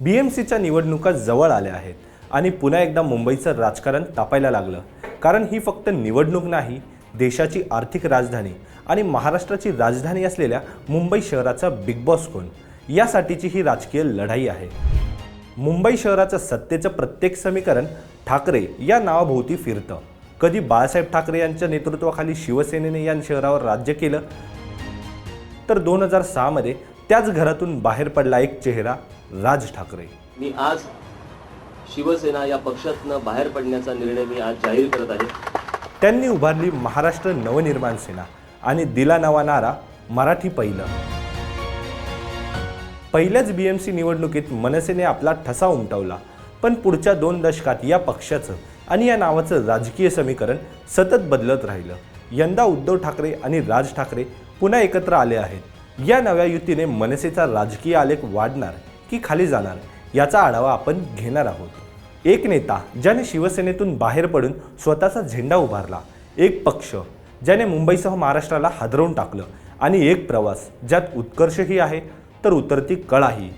BMCच्या निवडणुका जवळ आल्या आहेत आणि पुन्हा एकदा मुंबईचं राजकारण तापायला लागलं. कारण ही फक्त निवडणूक नाही, देशाची आर्थिक राजधानी आणि महाराष्ट्राची राजधानी असलेल्या मुंबई शहराचा बिग बॉस कोण यासाठीची ही राजकीय लढाई आहे. मुंबई शहराचं सत्तेचं प्रत्येक समीकरण ठाकरे या नावाभोवती फिरतं. कधी बाळासाहेब ठाकरे यांच्या नेतृत्वाखाली शिवसेनेने या शहरावर राज्य केलं, तर 2006 मध्ये त्याच घरातून बाहेर पडला एक चेहरा, राज ठाकरे. मी आज शिवसेना या पक्षातून बाहेर पडण्याचा निर्णय मी आज जाहीर करत आहे. त्यांनी उभारली महाराष्ट्र नवनिर्माण सेना आणि दिला नवा नारा, मराठी पहिलं. पहिल्याच BMC निवडणुकीत मनसेने आपला ठसा उमटवला, पण पुढच्या 2 दशकात या पक्षाचं आणि या नावाचं राजकीय समीकरण सतत बदलत राहिलं. यंदा उद्धव ठाकरे आणि राज ठाकरे पुन्हा एकत्र आले आहेत. या नव्या युतीने मनसेचा राजकीय आलेख वाढणार की खाली जाणार याचा आढावा आपण घेणार आहोत. एक नेता ज्याने शिवसेनेतून बाहेर पडून स्वतःचा झेंडा उभारला, एक पक्ष ज्याने मुंबईसह महाराष्ट्राला हादरवून टाकलं आणि एक प्रवास ज्यात उत्कर्षही आहे तर उतरती कळाही.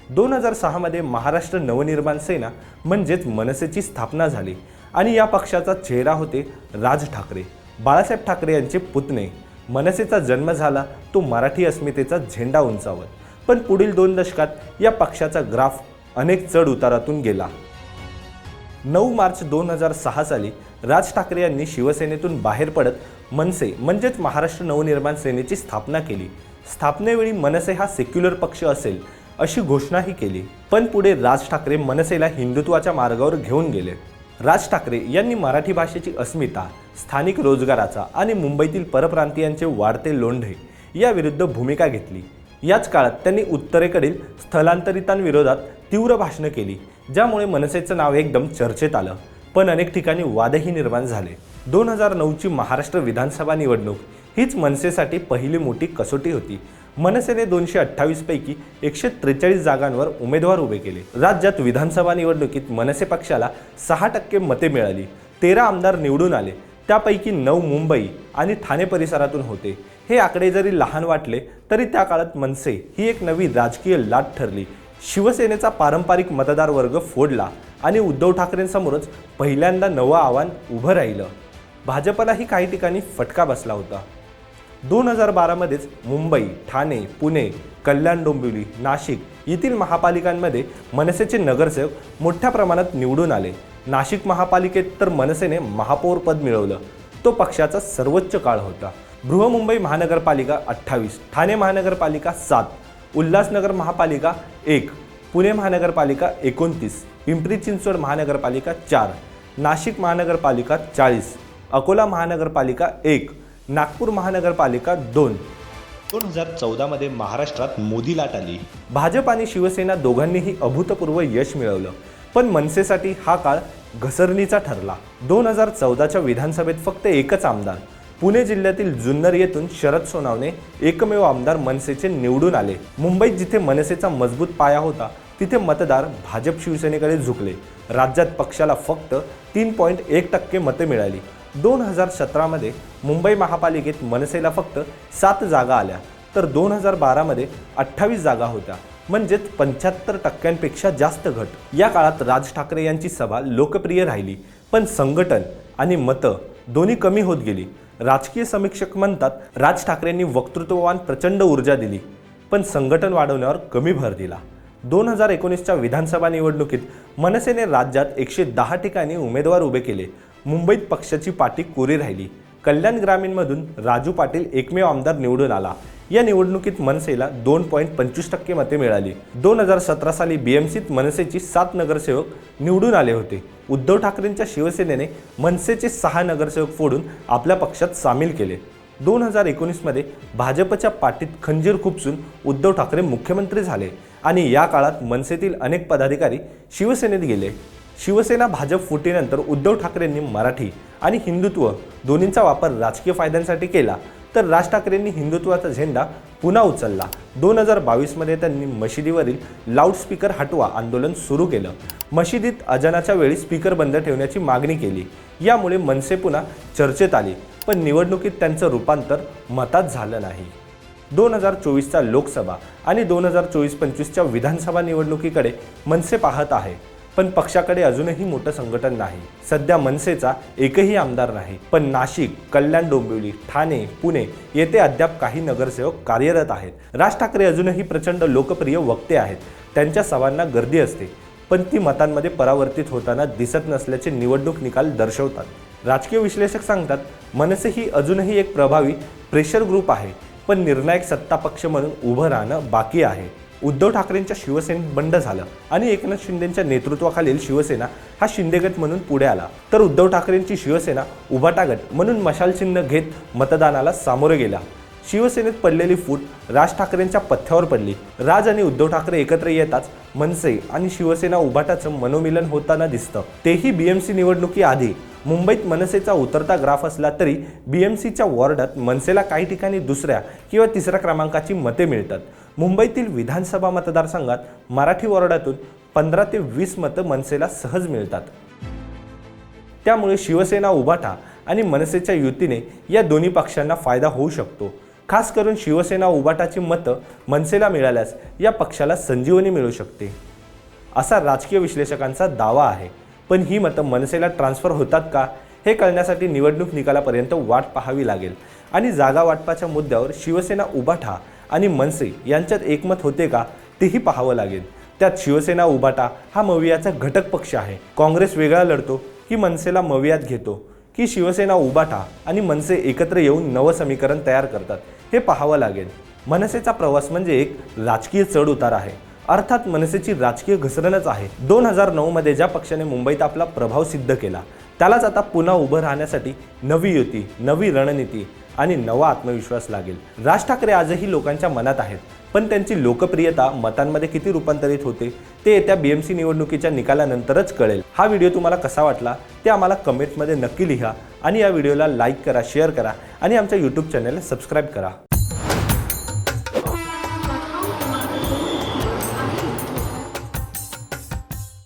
2006 मध्ये महाराष्ट्र नवनिर्माण सेना म्हणजेच मनसेची स्थापना झाली आणि या पक्षाचा चेहरा होते राज ठाकरे, बाळासाहेब ठाकरे यांचे पुतणे. मनसेचा जन्म झाला तो मराठी अस्मितेचा झेंडा उंचावत, पण पुढील 2 दशकात या पक्षाचा ग्राफ अनेक चढ उतारातून गेला. 9 मार्च 2006 साली राज ठाकरे यांनी शिवसेनेतून बाहेर पडत मनसे म्हणजेच महाराष्ट्र नवनिर्माण सेनेची स्थापना केली. स्थापनेवेळी मनसे हा सेक्युलर पक्ष असेल अशी घोषणाही केली, पण पुढे राज ठाकरे मनसेला हिंदुत्वाच्या मार्गावर घेऊन गेले. राज ठाकरे यांनी मराठी भाषेची अस्मिता, स्थानिक रोजगाराचा आणि मुंबईतील परप्रांतीयांचे वाढते लोंढे याविरुद्ध भूमिका घेतली. याच काळात त्यांनी उत्तरेकडील स्थलांतरितांविरोधात तीव्र भाषणं केली, ज्यामुळे मनसेचं नाव एकदम चर्चेत आलं. पण अनेक ठिकाणी वादही निर्माण झाले. 2009ची महाराष्ट्र विधानसभा निवडणूक हीच मनसेसाठी पहिली मोठी कसोटी होती. मनसेने 228 पैकी 143 जागांवर उमेदवार उभे केले. राज्यात विधानसभा निवडणुकीत मनसे पक्षाला 6% मते मिळाली. 13 आमदार निवडून आले, त्यापैकी 9 मुंबई आणि ठाणे परिसरातून होते. हे आकडे जरी लहान वाटले तरी त्या काळात मनसे ही एक नवी राजकीय लाट ठरली. शिवसेनेचा पारंपरिक मतदार वर्ग फोडला आणि उद्धव ठाकरेंसमोरच पहिल्यांदा नवं आव्हान उभं राहिलं. भाजपलाही काही ठिकाणी फटका बसला होता. 2012 मध्येच मुंबई, ठाणे, पुणे, कल्याण, डोंबिवली, नाशिक येथील महापालिकांमध्ये मनसेचे नगरसेवक मोठ्या प्रमाणात निवडून आले. नाशिक महापालिकेत तर मनसेने महापौर पद मिळवलं. तो पक्षाचा सर्वोच्च काळ होता. बृहमुंबई महानगरपालिका 28, ठाणे महानगरपालिका 7, उल्हासनगर महापालिका 1, पुणे महानगरपालिका 29, पिंपरी चिंचवड महानगरपालिका 4, नाशिक महानगरपालिका 40, अकोला महानगरपालिका 1, नागपूर महानगरपालिका 2. 2014 मध्ये महाराष्ट्रात मोदी लाट आली. भाजप आणि शिवसेना दोघांनीही अभूतपूर्व यश मिळवलं, पण मनसेसाठी हा काळ घसरणीचा ठरला. 2014च्या विधानसभेत फक्त एकच आमदार, पुणे जिल्ह्यातील जुन्नर येथून शरद सोनावणे एकमेव आमदार मनसेचे निवडून आले. मुंबईत जिथे मनसेचा मजबूत पाया होता तिथे मतदार भाजप शिवसेनेकडे झुकले. राज्यात पक्षाला फक्त 3.1% मते मिळाली. 2017 मध्ये मुंबई महापालिकेत मनसेला फक्त 7 जागा आल्या, तर 2012 मध्ये 28 जागा होत्या, म्हणजेच 75% जास्त घट. या काळात राज ठाकरे यांची सभा लोकप्रिय राहिली, पण संघटन आणि मतं दोन्ही कमी होत गेली. राजकीय समीक्षक म्हणतात, राज ठाकरेंनी वक्तृत्ववान प्रचंड ऊर्जा दिली, पण संघटन वाढवण्यावर कमी भर दिला. 2019च्या विधानसभा निवडणुकीत मनसेने राज्यात 110 ठिकाणी उमेदवार उभे केले. मुंबईत पक्षाची पाठी कोरी राहिली. कल्याण ग्रामीणमधून राजू पाटील एकमेव आमदार निवडून आला. या निवडणुकीत मनसेला 2.25% मते मिळाली. 2017 साली BMCत मनसेची 7 नगरसेवक निवडून आले होते. उद्धव ठाकरेंच्या शिवसेनेने मनसेचे 6 नगरसेवक फोडून आपल्या पक्षात सामील केले. 2019 मध्ये भाजपच्या पाठीत खंजीर खुपसून उद्धव ठाकरे मुख्यमंत्री झाले आणि या काळात मनसेतील अनेक पदाधिकारी शिवसेनेत गेले. शिवसेना भाजप फुटीनंतर उद्धव ठाकरेंनी मराठी आणि हिंदुत्व दोन्हींचा वापर राजकीय फायद्यांसाठी केला, तर राज ठाकरेंनी हिंदुत्वाचा झेंडा पुन्हा उचलला. 2022 मध्ये त्यांनी मशिदीवरील लाऊडस्पीकर हटवा आंदोलन सुरू केलं. मशिदीत अजानाच्या वेळी स्पीकर बंद ठेवण्याची मागणी केली. यामुळे मनसे पुन्हा चर्चेत आली, पण निवडणुकीत त्यांचं रूपांतर मतात झालं नाही. 2024च्या लोकसभा आणि 2024-25च्या विधानसभा निवडणुकीकडे मनसे पाहत आहे, पण पक्षाकडे अजूनही मोठं संघटन नाही। सध्या मनसेचा एकही आमदार नाही, पण नाशिक, कल्याण, डोंबिवली, ठाणे, पुणे येथे अद्याप काही नगरसेवक कार्यरत आहेत। राज ठाकरे अजूनही प्रचंड लोकप्रिय वक्ते आहेत, त्यांच्या सभांना गर्दी असते, पण ती मतांमध्ये परावर्तित होताना दिसत नसल्याचे निवडणूक निकाल दर्शवतात। राजकीय विश्लेषक सांगतात, मनसे ही अजूनही एक प्रभावी प्रेशर ग्रुप आहे, पण निर्णायक सत्ता पक्ष म्हणून उभं राहणं बाकी आहे। उद्धव ठाकरेंच्या शिवसेनेत बंड झालं आणि एकनाथ शिंदेंच्या नेतृत्वाखालील शिवसेना हा शिंदेगट म्हणून पुढे आला, तर उद्धव ठाकरेंची शिवसेना उभाटा गट म्हणून मशाल चिन्ह घेत मतदानाला सामोरे गेला। शिवसेनेत पडलेली फूट राज ठाकरेंच्या पथ्यावर पडली। राज आणि उद्धव ठाकरे एकत्र येताच मनसे आणि शिवसेना उभाटाचं मनोमिलन होताना दिसतं, तेही बीएमसी निवडणुकीआधी। मुंबईत मनसेचा उतरता ग्राफ असला तरी बीएमसीच्या वॉर्डात मनसेला काही ठिकाणी दुसऱ्या किंवा तिसऱ्या क्रमांकाची मते मिळतात। मुंबईतील विधानसभा मतदारसंघात मराठी वॉर्डातून 15 ते 20 मतं मनसेला सहज मिळतात। त्यामुळे शिवसेना उभाटा आणि मनसेच्या युतीने या दोन्ही पक्षांना फायदा होऊ शकतो। खास करून शिवसेना उभाटाची मतं मनसेला मिळाल्यास या पक्षाला संजीवनी मिळू शकते, असा राजकीय विश्लेषकांचा दावा आहे। पण ही मतं मनसेला ट्रान्सफर होतात का, हे कळण्यासाठी निवडणूक निकालापर्यंत वाट पाहावी लागेल आणि जागा वाटपाच्या मुद्द्यावर शिवसेना उभाटा आणि मनसे यांच्यात एकमत होते का तेही पाहावं लागेल। त्यात शिवसेना उभाटा हा मवियाचा घटक पक्ष आहे। काँग्रेस वेगळा लढतो की मनसेला मवियात घेतो, की शिवसेना उभाटा आणि मनसे एकत्र येऊन नवं समीकरण तयार करतात, हे पाहावं लागेल। मनसेचा प्रवास म्हणजे एक राजकीय चढ उतार आहे, अर्थात मनसेची राजकीय घसरणच आहे। 2009 मध्ये ज्या पक्षाने मुंबईत आपला प्रभाव सिद्ध केला, त्यालाच आता पुन्हा उभं राहण्यासाठी नवी युती, नवी रणनीती आणि नवा आत्मविश्वास लागेल। राज ठाकरे आजही लोकांच्या मनात आहेत, पण त्यांची लोकप्रियता मतांमध्ये किती रूपांतरित होते ते येत्या बीएमसी निवडणुकीच्या निकालानंतरच कळेल। हा व्हिडिओ तुम्हाला कसा वाटला ते आम्हाला कमेंटमध्ये नक्की लिहा आणि या व्हिडिओला लाईक करा, शेअर करा आणि आमच्या यूट्यूब चॅनलला सबस्क्राईब करा।